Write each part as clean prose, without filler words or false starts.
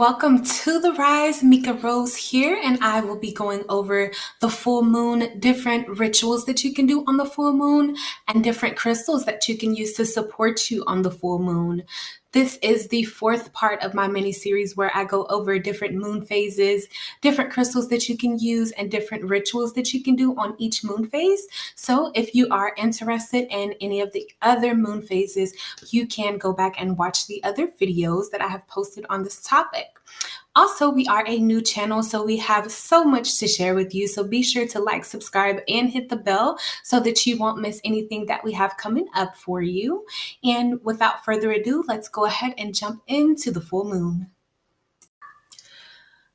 welcome to The Rise. Mika Rose here, and I will be going over the full moon, different rituals that you can do on the full moon, and different crystals that you can use to support you on the full moon. This is the fourth part of my mini series where I go over different moon phases, different crystals that you can use, and different rituals that you can do on each moon phase. So, if you are interested in any of the other moon phases, you can go back and watch the other videos that I have posted on this topic. Also, we are a new channel, so we have so much to share with you. So be sure to like, subscribe, and hit the bell so that you won't miss anything that we have coming up for you. And without further ado, let's go ahead and jump into the full moon.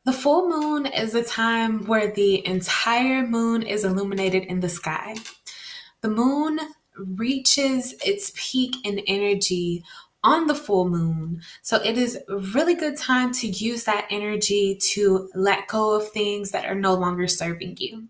The full moon is a time where the entire moon is illuminated in the sky. The moon reaches its peak in energy on the full moon. So it is a really good time to use that energy to let go of things that are no longer serving you.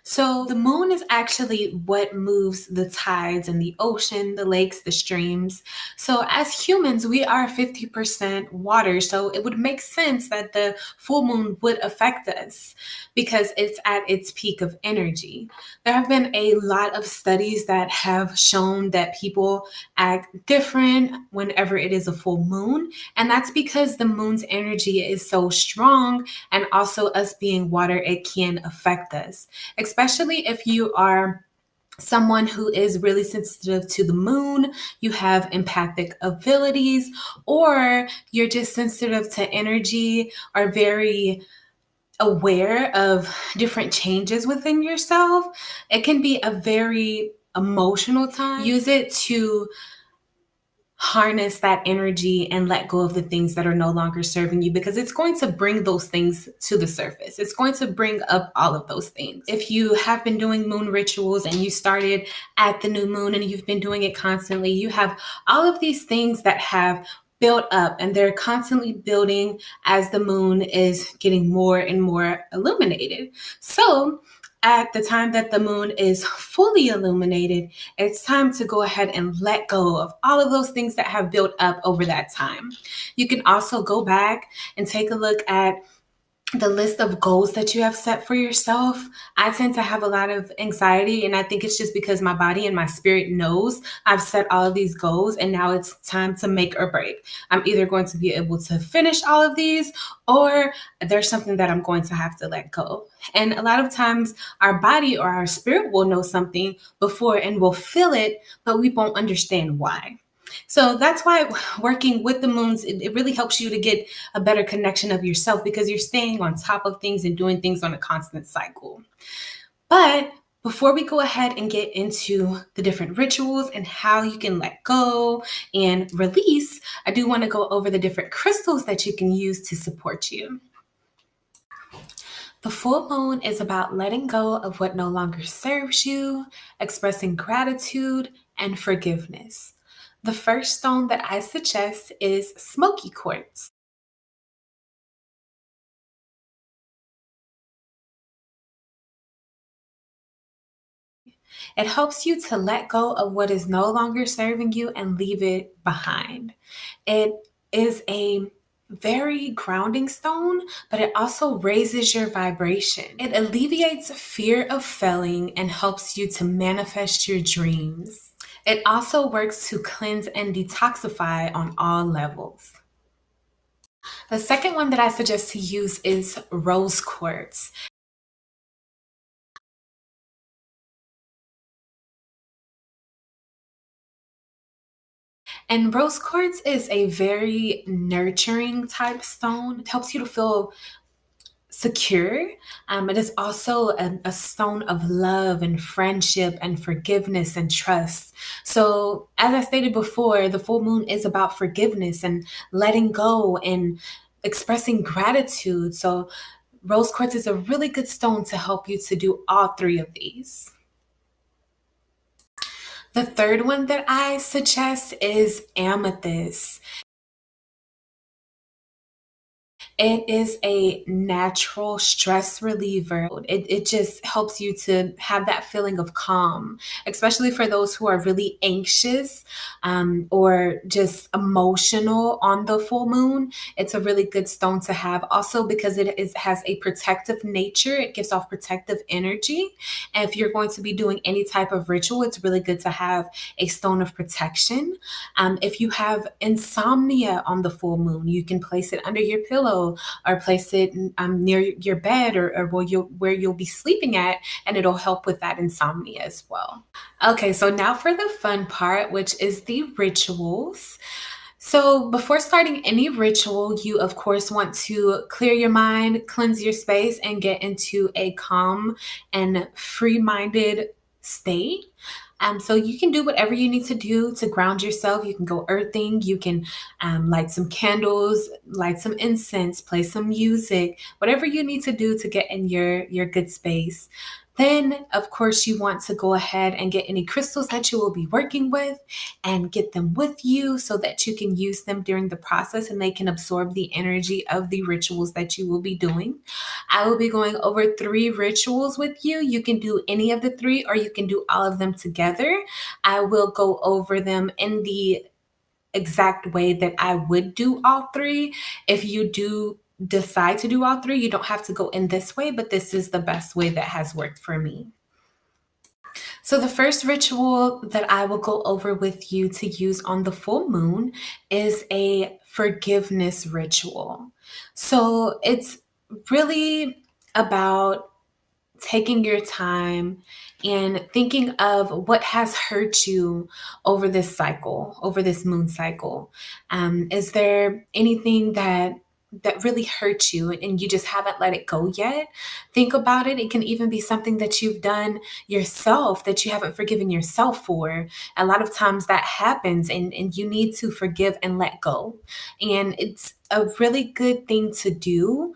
So the moon is actually what moves the tides in the ocean, the lakes, the streams. So as humans, we are 50% water. So it would make sense that the full moon would affect us because it's at its peak of energy. There have been a lot of studies that have shown that people act different whenever it is a full moon. And that's because the moon's energy is so strong, and also us being water, it can affect us, especially if you are someone who is really sensitive to the moon, you have empathic abilities, or you're just sensitive to energy, are very aware of different changes within yourself. It can be a very emotional time. Use it to harness that energy and let go of the things that are no longer serving you, because it's going to bring those things to the surface. It's going to bring up all of those things. If you have been doing moon rituals and you started at the new moon and you've been doing it constantly, you have all of these things that have built up, and they're constantly building as the moon is getting more and more illuminated. So at the time that the moon is fully illuminated, it's time to go ahead and let go of all of those things that have built up over that time. You can also go back and take a look at the list of goals that you have set for yourself. I tend to have a lot of anxiety, and I think it's just because my body and my spirit knows I've set all of these goals, and now it's time to make or break. I'm either going to be able to finish all of these, or there's something that I'm going to have to let go. And a lot of times our body or our spirit will know something before and will feel it, but we won't understand why. So that's why working with the moons, it really helps you to get a better connection of yourself, because you're staying on top of things and doing things on a constant cycle. But before we go ahead and get into the different rituals and how you can let go and release, I do want to go over the different crystals that you can use to support you. The full moon is about letting go of what no longer serves you, expressing gratitude, and forgiveness. The first stone that I suggest is smoky quartz. It helps you to let go of what is no longer serving you and leave it behind. It is a very grounding stone, but it also raises your vibration. It alleviates fear of failing and helps you to manifest your dreams. It also works to cleanse and detoxify on all levels. The second one that I suggest to use is rose quartz. And rose quartz is a very nurturing type stone. It helps you to feel secure. It is also a stone of love and friendship and forgiveness and trust. So, as I stated before, the full moon is about forgiveness and letting go and expressing gratitude. So, rose quartz is a really good stone to help you to do all three of these. The third one that I suggest is amethyst. It is a natural stress reliever. It just helps you to have that feeling of calm, especially for those who are really anxious or just emotional on the full moon. It's a really good stone to have. Also, because has a protective nature, it gives off protective energy. And if you're going to be doing any type of ritual, it's really good to have a stone of protection. If you have insomnia on the full moon, you can place it under your pillow or place it near your bed or where you'll be sleeping at, and it'll help with that insomnia as well. Okay, so now for the fun part, which is the rituals. So, before starting any ritual, you of course want to clear your mind, cleanse your space, and get into a calm and free minded state. So, you can do whatever you need to do to ground yourself. You can go earthing, you can light some candles, light some incense, play some music, whatever you need to do to get in your good space. Then, of course, you want to go ahead and get any crystals that you will be working with and get them with you so that you can use them during the process and they can absorb the energy of the rituals that you will be doing. I will be going over 3 rituals with you. You can do any of the 3 or you can do all of them together. I will go over them in the exact way that I would do all 3. If you do decide to do all 3, you don't have to go in this way, but this is the best way that has worked for me. So, the first ritual that I will go over with you to use on the full moon is a forgiveness ritual. So, it's really about taking your time and thinking of what has hurt you over this moon cycle. Is there anything that really hurt you and you just haven't let it go yet? Think about it. It can even be something that you've done yourself that you haven't forgiven yourself for. A lot of times that happens, and you need to forgive and let go. And it's a really good thing to do,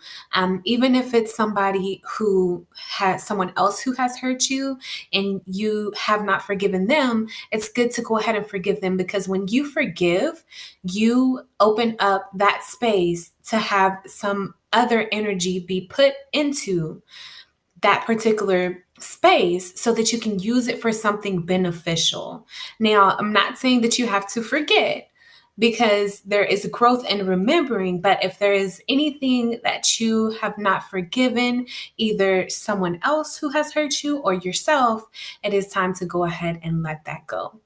even if it's somebody who has someone else who has hurt you and you have not forgiven them. It's good to go ahead and forgive them, because when you forgive, you open up that space to have some other energy be put into that particular space so that you can use it for something beneficial. Now, I'm not saying that you have to forget, because there is growth in remembering, but if there is anything that you have not forgiven, either someone else who has hurt you or yourself, it is time to go ahead and let that go.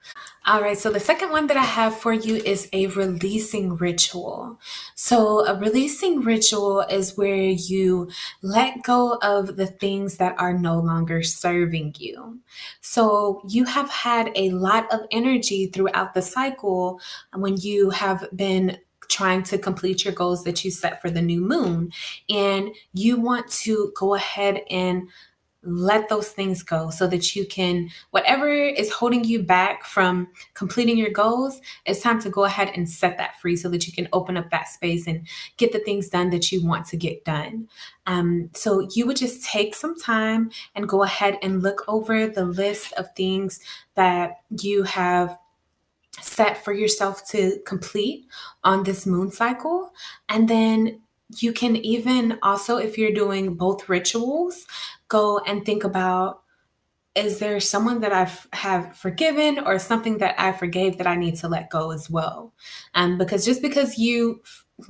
All right, so the second one that I have for you is a releasing ritual. So, a releasing ritual is where you let go of the things that are no longer serving you. So, you have had a lot of energy throughout the cycle when you have been trying to complete your goals that you set for the new moon, and you want to go ahead and let those things go so that you can, whatever is holding you back from completing your goals, it's time to go ahead and set that free so that you can open up that space and get the things done that you want to get done. So you would just take some time and go ahead and look over the list of things that you have set for yourself to complete on this moon cycle. And then you can even also, if you're doing both rituals, go and think about, is there someone that have forgiven or something that I forgave that I need to let go as well? Because just because you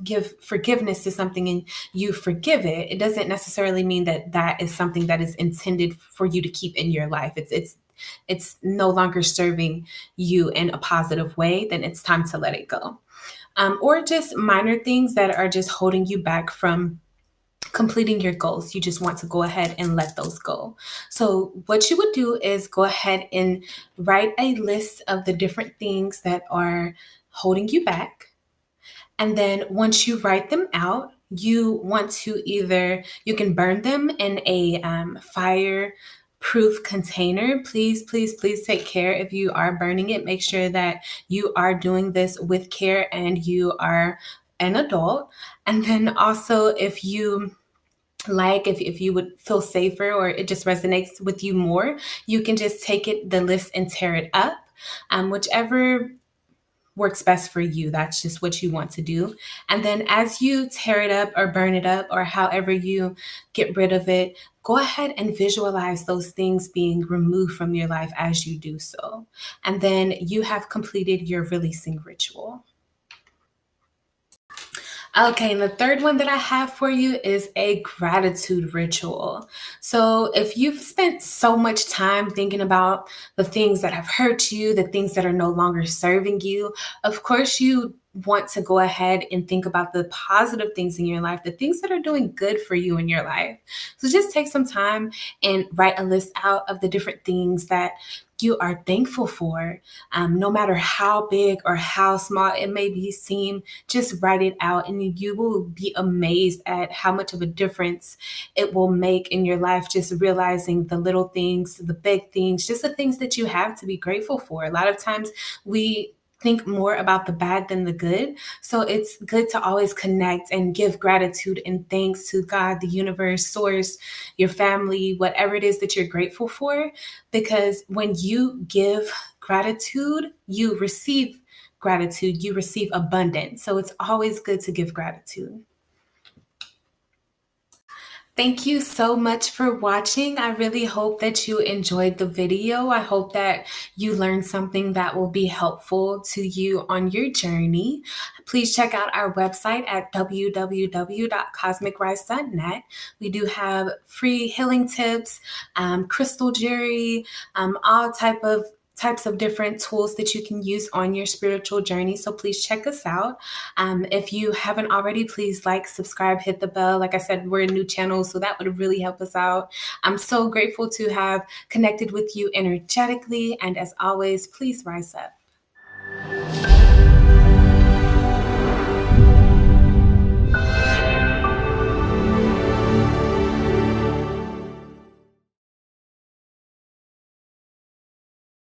give forgiveness to something and you forgive it, it doesn't necessarily mean that that is something that is intended for you to keep in your life. It's no longer serving you in a positive way. Then it's time to let it go. Or just minor things that are just holding you back from completing your goals. You just want to go ahead and let those go. So, what you would do is go ahead and write a list of the different things that are holding you back. And then once you write them out, you want to you can burn them in a fire proof container. Please, please, please take care if you are burning it. Make sure that you are doing this with care and you are an adult. And then also, if you if you would feel safer or it just resonates with you more, you can just take the list and tear it up. Whichever works best for you. That's just what you want to do. And then as you tear it up or burn it up or however you get rid of it, go ahead and visualize those things being removed from your life as you do so. And then you have completed your releasing ritual. Okay, and the third one that I have for you is a gratitude ritual. So, if you've spent so much time thinking about the things that have hurt you, the things that are no longer serving you, of course, you want to go ahead and think about the positive things in your life, the things that are doing good for you in your life. So, just take some time and write a list out of the different things that you are thankful for, no matter how big or how small it may be seem. Just write it out, and you will be amazed at how much of a difference it will make in your life. Just realizing the little things, the big things, just the things that you have to be grateful for. A lot of times we think more about the bad than the good. So it's good to always connect and give gratitude and thanks to God, the universe, source, your family, whatever it is that you're grateful for. Because when you give gratitude, you receive gratitude, you receive abundance. So it's always good to give gratitude. Thank you so much for watching. I really hope that you enjoyed the video. I hope that you learned something that will be helpful to you on your journey. Please check out our website at www.cosmicrise.net. We do have free healing tips, crystal jewelry, all types of different tools that you can use on your spiritual journey. So please check us out. If you haven't already, please like, subscribe, hit the bell. Like I said, we're a new channel, so that would really help us out. I'm so grateful to have connected with you energetically. And as always, please rise up.